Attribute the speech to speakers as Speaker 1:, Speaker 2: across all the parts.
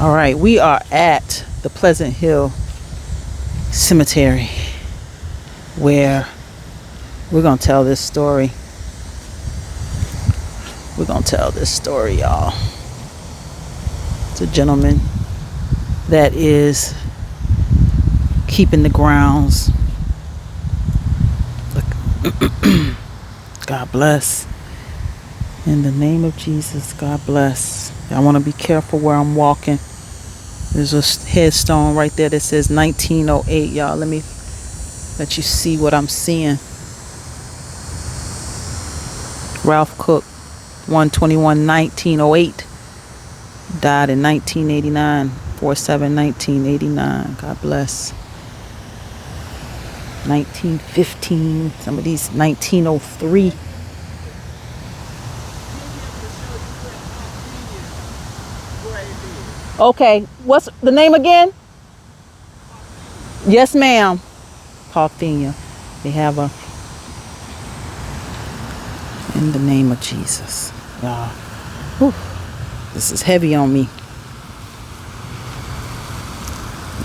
Speaker 1: All right, we are at the Pleasant Hill Cemetery where we're going to tell this story. We're going to tell this story, y'all. It's a gentleman that is keeping the grounds. God bless. In the name of Jesus, God bless. I want to be careful where I'm walking. There's a headstone right there that says 1908, y'all. Let me let you see what I'm seeing. Ralph Cook, 1/21/1908. Died in 1989, 4/7/1989. God bless. 1915, some of these 1903. Okay, what's the name again? Yes, ma'am. Parthenia. They have a in the name of Jesus. Y'all. This is heavy on me.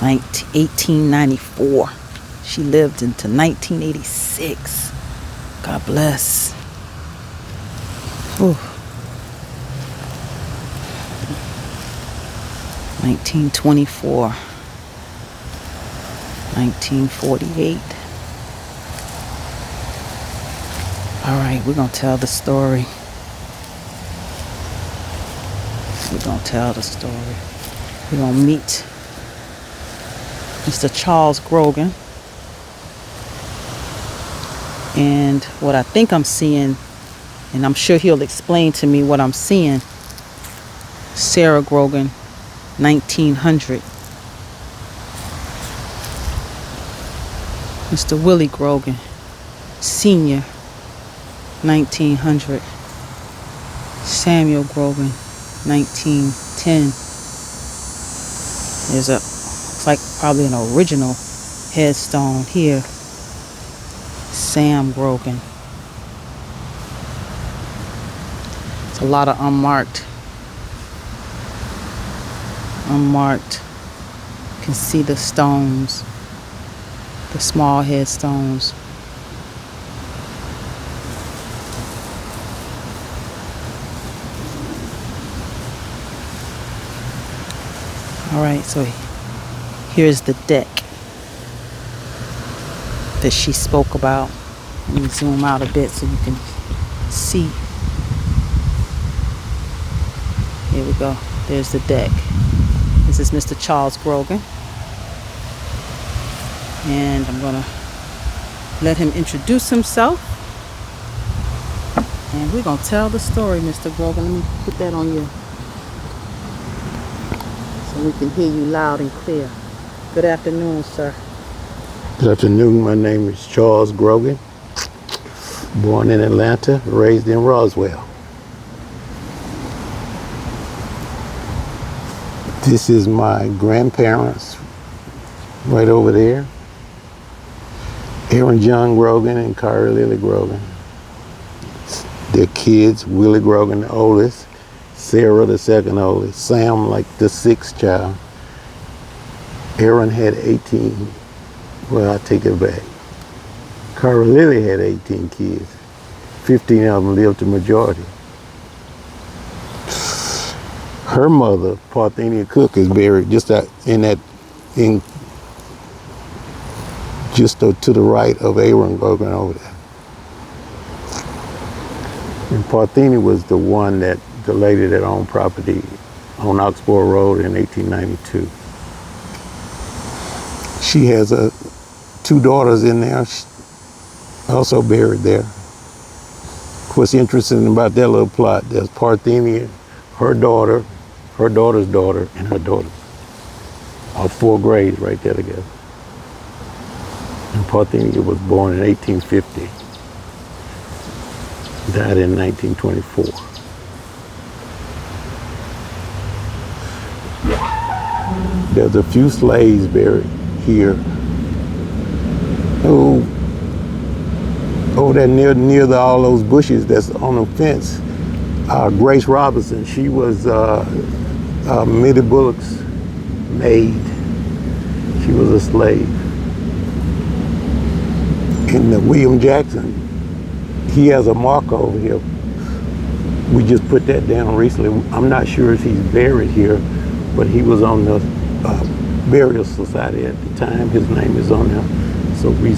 Speaker 1: 1894. She lived into 1986. God bless. Whew. 1924. 1948. All right, we're going to tell the story. We're going to tell the story. We're going to meet Mr. Charles Grogan. And what I think I'm seeing, and I'm sure he'll explain to me what I'm seeing, Sarah Grogan, 1900. Mr. Willie Grogan, Senior, 1900. Samuel Grogan, 1910. There's looks like probably an original headstone here. Sam Grogan. It's a lot of unmarked. You can see the stones, the small headstones. All right, so here's the deck that she spoke about. Let me zoom out a bit so you can see. Here we go. There's the deck. This is Mr. Charles Grogan. And I'm going to let him introduce himself. And we're going to tell the story, Mr. Grogan. Let me put that on you so we can hear you loud and clear. Good afternoon, sir.
Speaker 2: Good afternoon. My name is Charles Grogan. Born in Atlanta, raised in Roswell. This is my grandparents right over there. Aaron John Grogan and Cara Lily Grogan. Their kids, Willie Grogan, the oldest, Sarah, the second oldest, Sam, like the sixth child. Aaron had 18. Well, I take it back. Cara Lily had 18 kids. 15 of them lived the majority. Her mother, Parthenia Cook, is buried just to the right of Aaron Grogan over there. And Parthenia was the lady that owned property on Oxbow Road in 1892. She has two daughters in there, also buried there. What's interesting about that little plot, there's Parthenia, her daughter, her daughter's daughter, and her daughter. All four graves right there together. And Parthenia was born in 1850. Died in 1924. There's a few slaves buried here who, over there near all those bushes that's on the fence, Grace Robinson, she was Mittie Bullock's maid. She was a slave. And William Jackson, he has a marker over here. We just put that down recently. I'm not sure if he's buried here, but he was on the burial society at the time. His name is on there. So we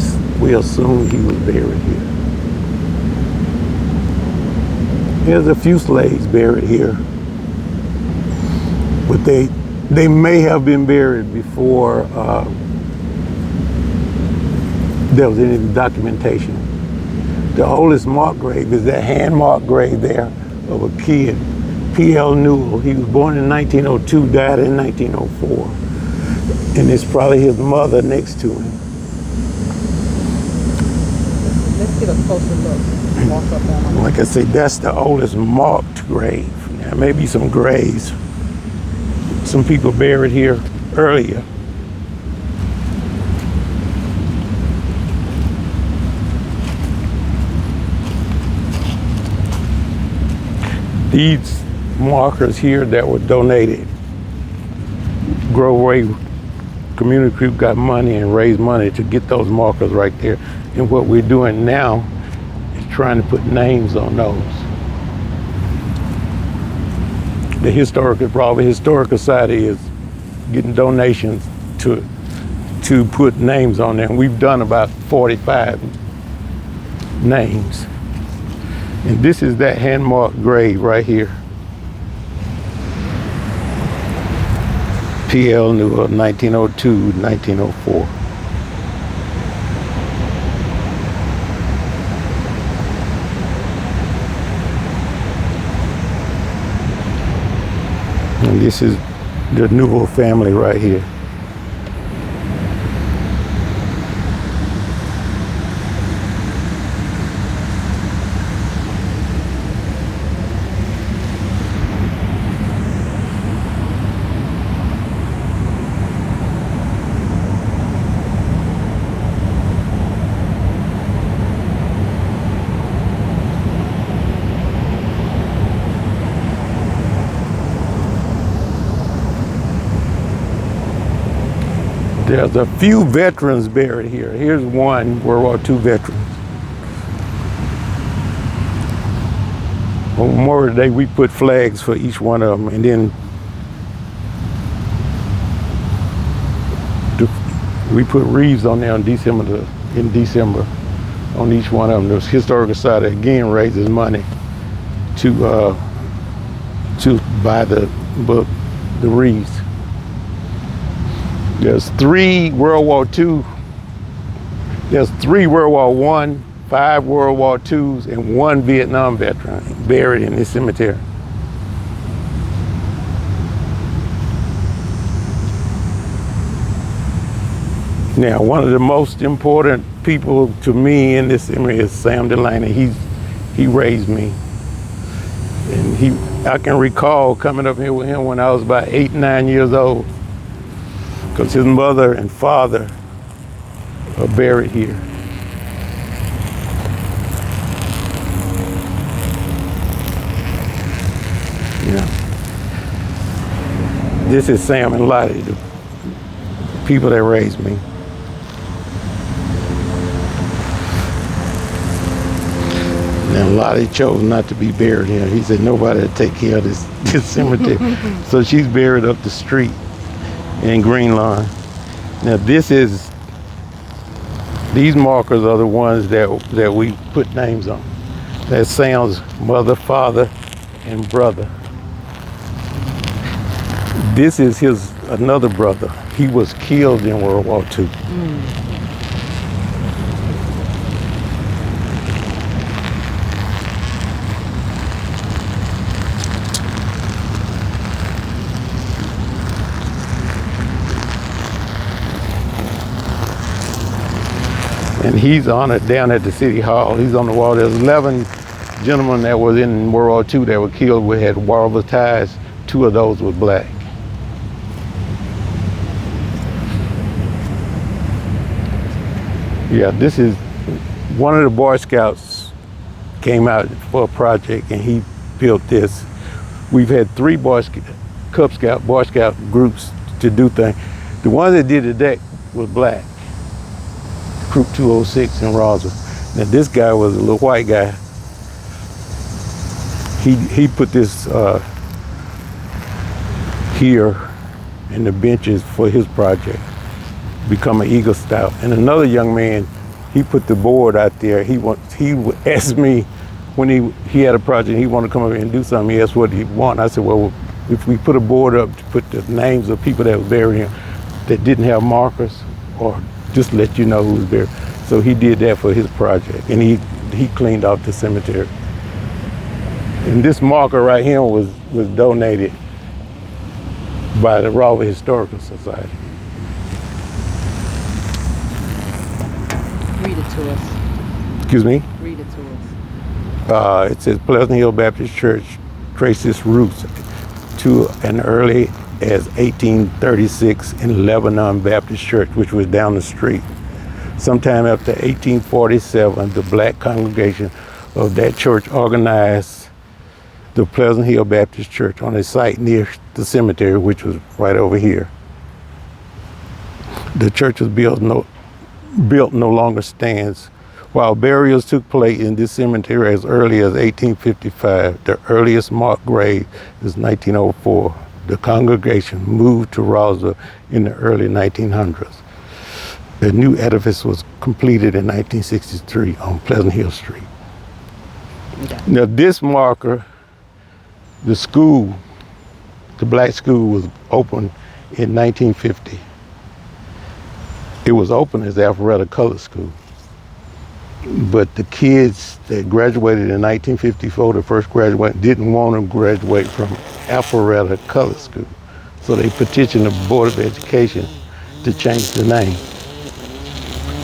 Speaker 2: assume he was buried here. There's a few slaves buried here, but they may have been buried before there was any documentation. The oldest marked grave is that hand-marked grave there of a kid, P.L. Newell. He was born in 1902, died in 1904. And it's probably his mother next to him.
Speaker 1: Let's get a closer look. Walk up on him.
Speaker 2: Like I said, that's the oldest marked grave. There may be some graves. Some people buried here earlier. These markers here that were donated, Grow Community Group got money and raised money to get those markers right there. And what we're doing now is trying to put names on those. The Historical Society is getting donations to put names on there. And we've done about 45 names. And this is that hand-marked grave right here. P.L. Newell, 1902, 1904. And this is the Newell family right here. There's a few veterans buried here. Here's one World War II veteran. On Memorial Day, we put flags for each one of them, and then we put wreaths on there in December on each one of them. The Historical Society again raises money to buy the wreaths. There's 3 World War II, there's 3 World War I, 5 World War IIs, and 1 Vietnam veteran buried in this cemetery. Now, one of the most important people to me in this cemetery is Sam Delaney. He raised me. And I can recall coming up here with him when I was about 8, 9 years old, because his mother and father are buried here. Yeah. This is Sam and Lottie, the people that raised me. Now Lottie chose not to be buried here. He said nobody would take care of this cemetery. So she's buried up the street in Green Lawn. Now these markers are the ones that we put names on. That's Sam's mother, father, and brother. This is another brother. He was killed in World War II. And he's honored down at the City Hall. He's on the wall. There's 11 gentlemen that was in World War II that were killed. We had Warble ties. 2 of those were black. Yeah, this is one of the Boy Scouts came out for a project and he built this. We've had 3 Boy Scout groups to do things. The one that did the deck was black, Group 206 in Roswell. Now this guy was a little white guy. He put this here in the benches for his project, become an Eagle Scout. And another young man, he put the board out there. He asked me when he had a project, he wanted to come over here and do something. He asked what he wanted. I said, well, if we put a board up to put the names of people that was buried here that didn't have markers, or just let you know who's buried. So he did that for his project, and he cleaned off the cemetery. And this marker right here was donated by the Roswell Historical Society.
Speaker 1: Read it to us.
Speaker 2: Excuse me?
Speaker 1: Read it to us.
Speaker 2: It says Pleasant Hill Baptist Church traces roots to an early as 1836 in Lebanon Baptist Church, which was down the street. Sometime after 1847, the black congregation of that church organized the Pleasant Hill Baptist Church on a site near the cemetery, which was right over here. The church was built no longer stands. While burials took place in this cemetery as early as 1855, the earliest marked grave is 1904. The congregation moved to Roswell in the early 1900s. The new edifice was completed in 1963 on Pleasant Hill Street.
Speaker 1: Okay.
Speaker 2: Now this marker, the school, the black school, was opened in 1950. It was open as Alpharetta Color School. But the kids that graduated in 1954, the first graduate, didn't want to graduate from Alpharetta Color School. So they petitioned the Board of Education to change the name.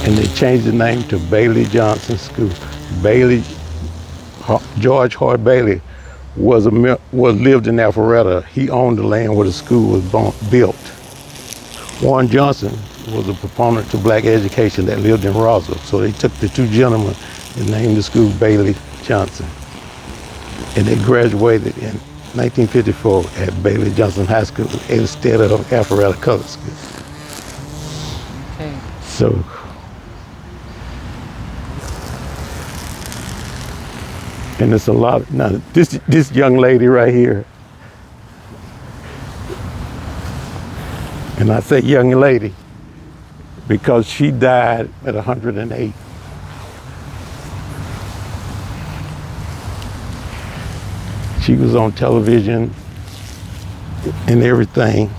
Speaker 2: And they changed the name to Bailey Johnson School. George Hart Bailey lived in Alpharetta. He owned the land where the school was built. Warren Johnson was a proponent to black education that lived in Roswell. So they took the two gentlemen and named the school Bailey Johnson. And they graduated in 1954 at Bailey Johnson High School instead of Alpharetta Color School.
Speaker 1: Okay.
Speaker 2: So, and it's a lot. Now, this young lady right here, and I say young lady because she died at 108. She was on television and everything.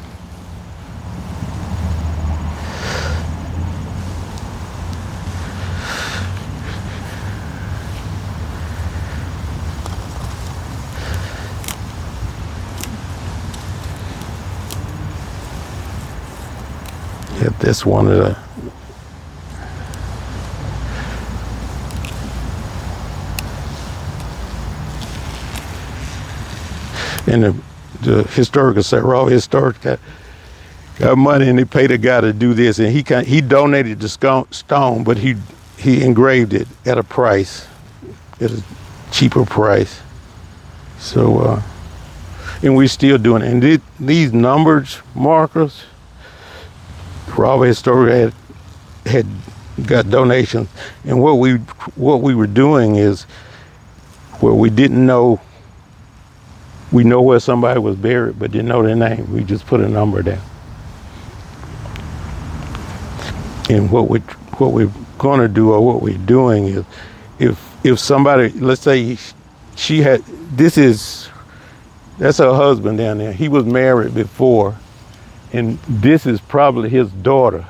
Speaker 2: Yeah, that's one of the. And the historical site, Roswell Historic got money, and they paid a guy to do this, and he donated the stone, but he engraved it at a price, at a cheaper price. So, and we're still doing it. And these numbered markers, Roswell Historic had got donations, and what we were doing is, where we didn't know. We know where somebody was buried, but didn't know their name. We just put a number down. And what we're going to do, or what we're doing, is, if somebody, let's say that's her husband down there. He was married before, and this is probably his daughter,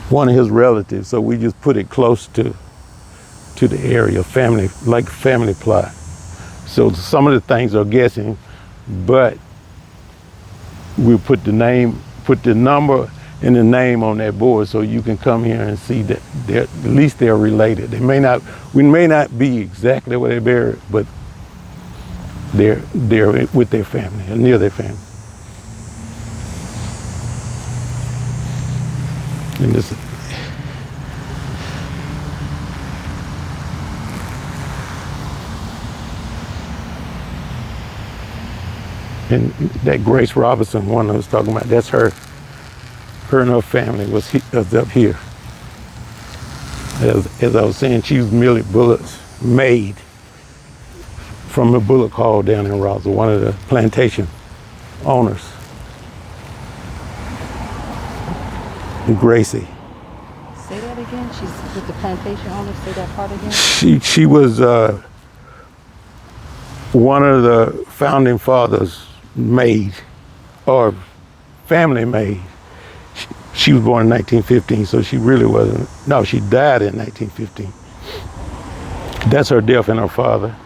Speaker 2: one of his relatives. So we just put it close to the area, family, like family plot. So some of the things are guessing, but we'll put the number and the name on that board, so you can come here and see that at least they're related. We may not be exactly where they're buried, but they're with their family, or near their family. And this. And that Grace Robinson one I was talking about, that's her. Her and her family was up here. As I was saying, she was merely bullets made from a bullet hall down in Roswell, one of the plantation owners, Gracie.
Speaker 1: Say that again. She's with the plantation owner. Say that part again.
Speaker 2: She was one of the founding fathers' maid, or family maid. She was born in 1915, so she really wasn't. No, she died in 1915. That's her death and her father.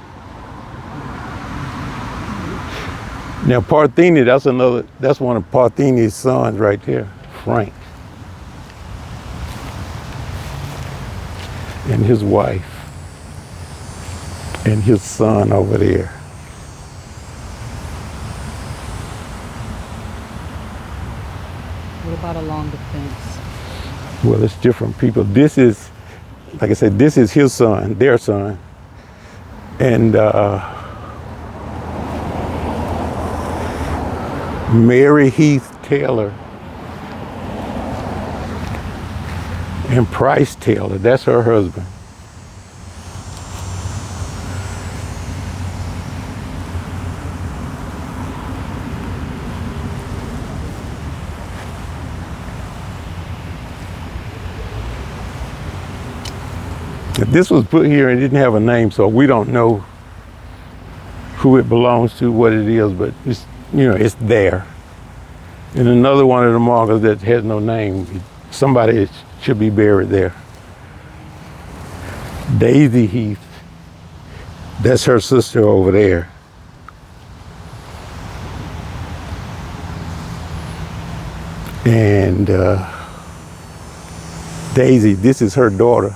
Speaker 2: Now Parthenia, that's one of Parthenia's sons right there, Frank. And his wife. And his son over there.
Speaker 1: What about along the fence?
Speaker 2: Well, it's different people. This is, like I said, this is his son, their son. And Mary Heath Taylor and Price Taylor, that's her husband. This was put here and didn't have a name, so we don't know who it belongs to, what it is, but it's, it's there. And another one of the markers that has no name, somebody should be buried there. Daisy Heath, that's her sister over there. And Daisy, this is her daughter.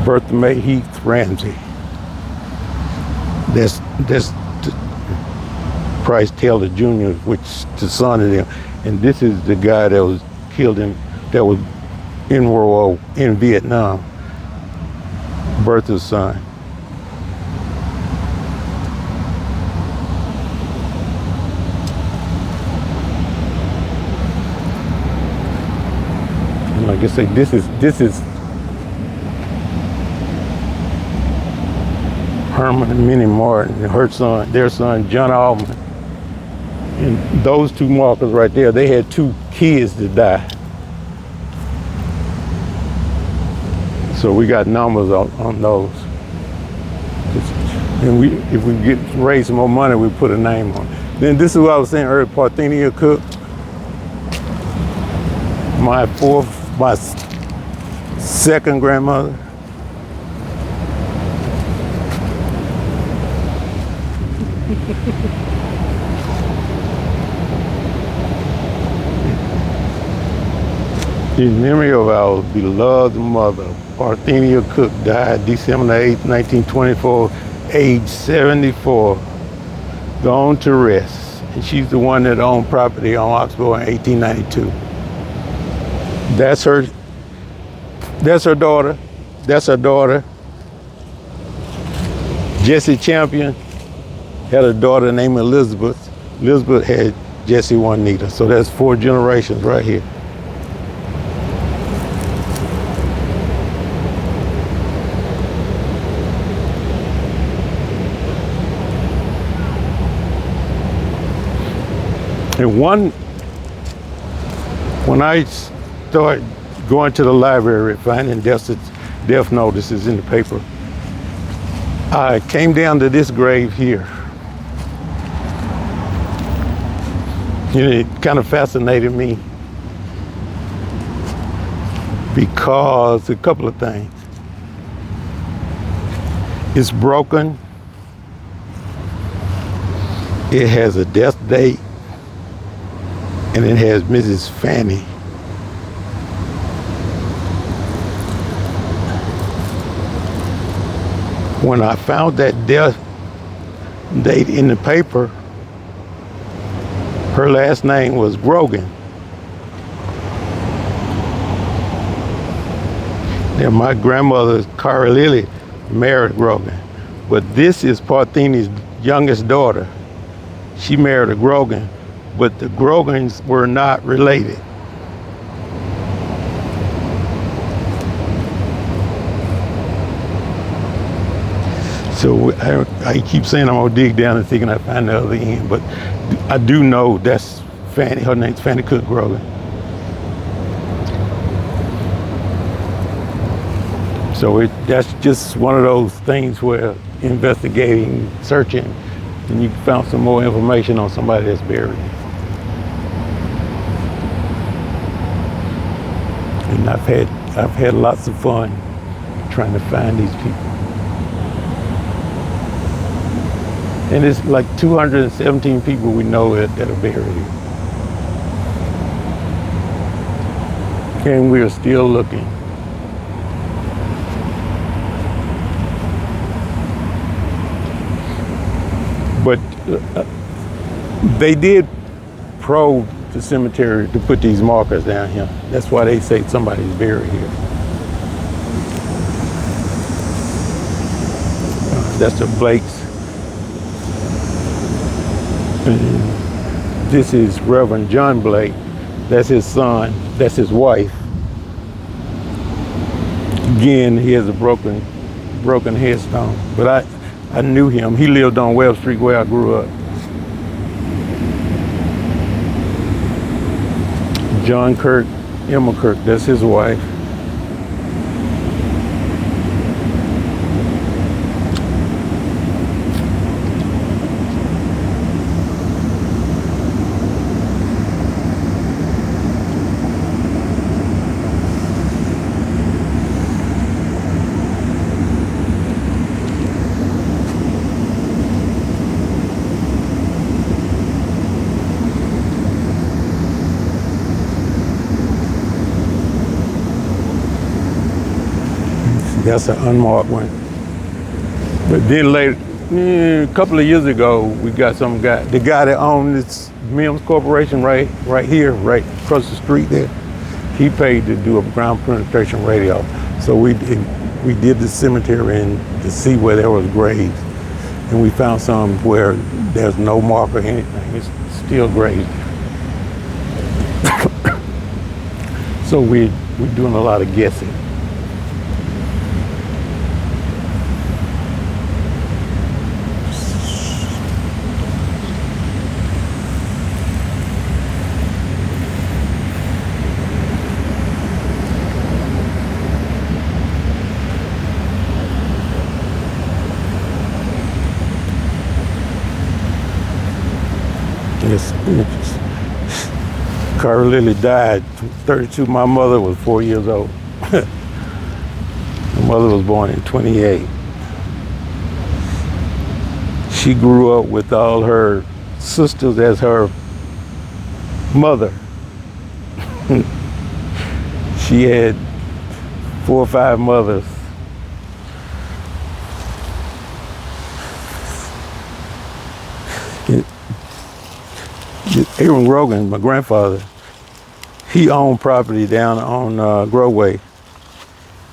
Speaker 2: Bertha May Heath Ramsey. That's Price Taylor Jr., which is the son of them. And this is the guy that was killed that was in in Vietnam. Bertha's son. And like I say, this is Herman and Minnie Martin, and her son, their son, John Allman. And those two markers right there, they had 2 kids that died. So we got numbers on those. And if we raise some more money, we put a name on it. Then this is what I was saying earlier, Parthenia Cook. My second grandmother. In memory of our beloved mother, Parthenia Cook died December 8, 1924, age 74, gone to rest. And she's the one that owned property on Oxbow in 1892. That's her daughter. That's her daughter. Jessie Champion had a daughter named Elizabeth. Elizabeth had Jessie Juanita. So that's 4 generations right here. And when I started going to the library, finding death notices in the paper, I came down to this grave here. It kind of fascinated me because a couple of things. It's broken. It has a death date. And it has Mrs. Fanny. When I found that death date in the paper, her last name was Grogan. Then my grandmother, Cara Lily, married Grogan. But this is Partheni's youngest daughter. She married a Grogan, but the Grogans were not related. So I keep saying I'm gonna dig down and see can I find the other end, but I do know that's Fanny. Her name's Fanny Cook Grogan. So that's just one of those things where investigating, searching, and you found some more information on somebody that's buried. And I've had lots of fun trying to find these people. And it's like 217 people we know that are buried here. And we are still looking. But they did probe the cemetery to put these markers down here. That's why they say somebody's buried here. That's the Blakes. And this is Reverend John Blake. That's his son. That's his wife. Again, he has a broken headstone. But I knew him. He lived on Webb Street where I grew up. John Kirk, Emma Kirk, that's his wife. That's an unmarked one. But then later, a couple of years ago, we got the guy that owned this Mims Corporation right here, right across the street there. He paid to do a ground penetration radio. So we did the cemetery and to see where there was graves. And we found some where there's no mark or anything. It's still graves. So we're doing a lot of guessing. Carter Lily died 32. My mother was 4 years old. My mother was born in 28. She grew up with all her sisters as her mother. She had 4 or 5 mothers. Aaron Grogan, my grandfather, he owned property down on Grogan.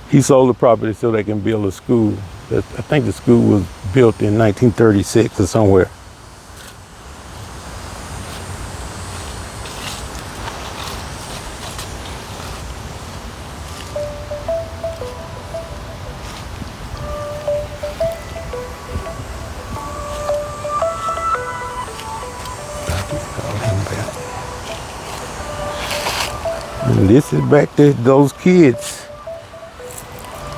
Speaker 2: He sold the property so they can build a school. I think the school was built in 1936 or somewhere. And this is back to those kids.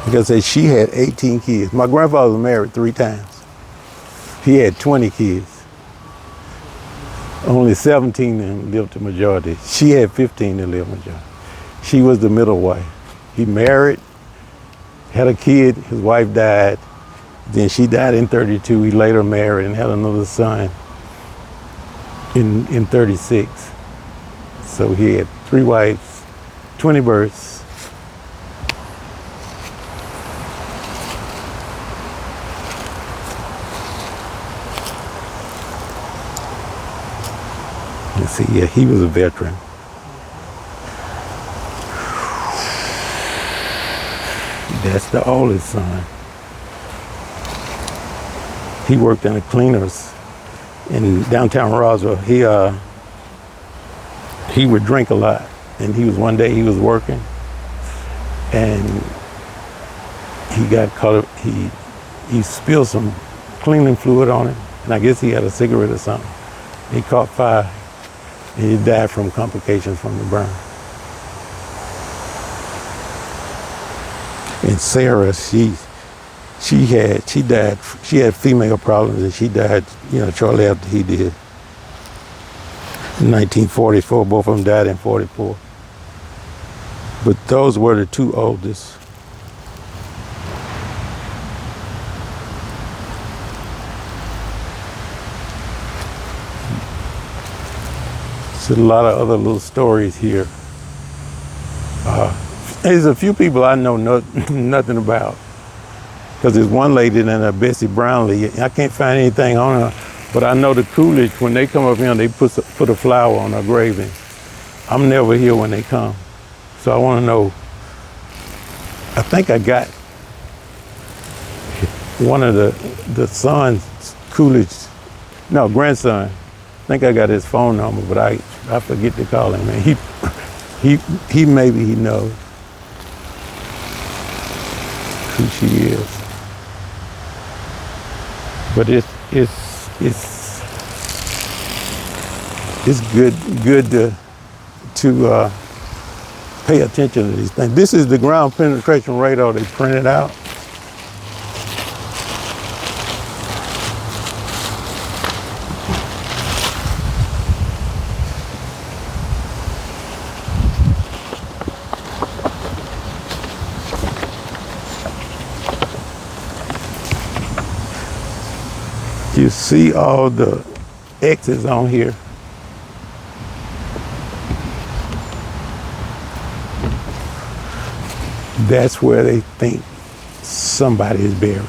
Speaker 2: Like I said, she had 18 kids. My grandfather was married 3 times. He had 20 kids. Only 17 of them lived the majority. She had 15 that lived majority. She was the middle wife. He married, had a kid, his wife died. Then she died in 32. He later married and had another son in 36. So he had 3 wives, 20 births. You see, yeah, he was a veteran. That's the oldest son. He worked in the cleaners in downtown Roswell. He would drink a lot, and one day he was working, and he got caught. He spilled some cleaning fluid on him, and I guess he had a cigarette or something. He caught fire, and he died from complications from the burn. And Sarah, she had female problems, and she died, shortly after he did. In 1944, both of them died in 44. But those were the two oldest. There's a lot of other little stories here. There's a few people I know nothing about. Because there's one lady named Bessie Brownlee. I can't find anything on her, but I know the Coolidge, when they come up here, they put a flower on her grave. And I'm never here when they come. So I want to know, I think I got one of the son's Coolidge, no, grandson. I think I got his phone number, but I forget to call him. Man, he maybe he knows who she is. But it's good to pay attention to these things. This is the ground penetration radar they printed out. You see all the X's on here. That's where they think somebody is buried.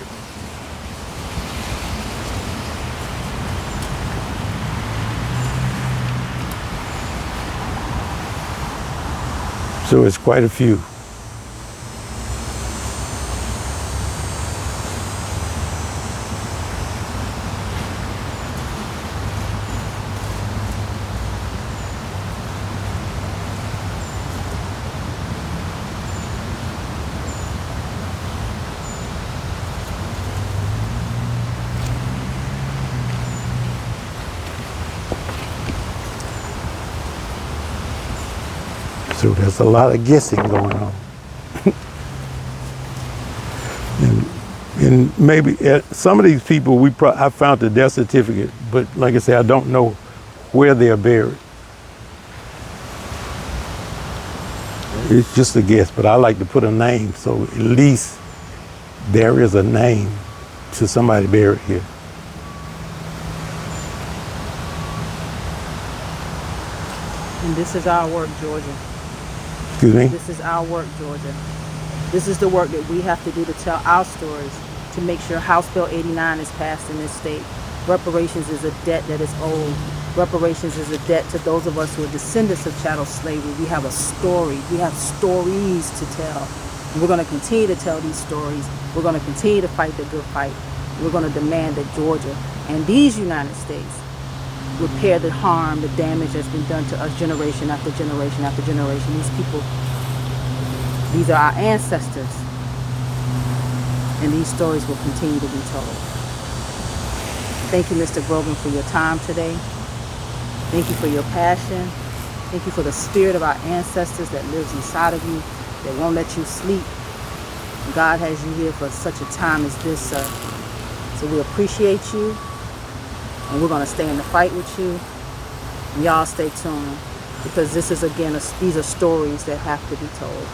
Speaker 2: So it's quite a few. So there's a lot of guessing going on. and maybe some of these people, I found the death certificate, but like I said, I don't know where they're buried. It's just a guess, but I like to put a name, so at least there is a name to somebody buried here.
Speaker 1: And this is our work, Georgia.
Speaker 2: Excuse me?
Speaker 1: This is our work, Georgia. This is the work that we have to do to tell our stories, to make sure House Bill 89 is passed in this state. Reparations is a debt that is owed. Reparations is a debt to those of us who are descendants of chattel slavery. We have a story. We have stories to tell. And we're going to continue to tell these stories. We're going to continue to fight the good fight. We're going to demand that Georgia and these United States repair the harm, the damage that's been done to us generation after generation after generation. These people, these are our ancestors. And these stories will continue to be told. Thank you, Mr. Grogan, for your time today. Thank you for your passion. Thank you for the spirit of our ancestors that lives inside of you, that won't let you sleep. God has you here for such a time as this, sir. So we appreciate you. And we're going to stay in the fight with you. And y'all stay tuned. Because this is, again, these are stories that have to be told.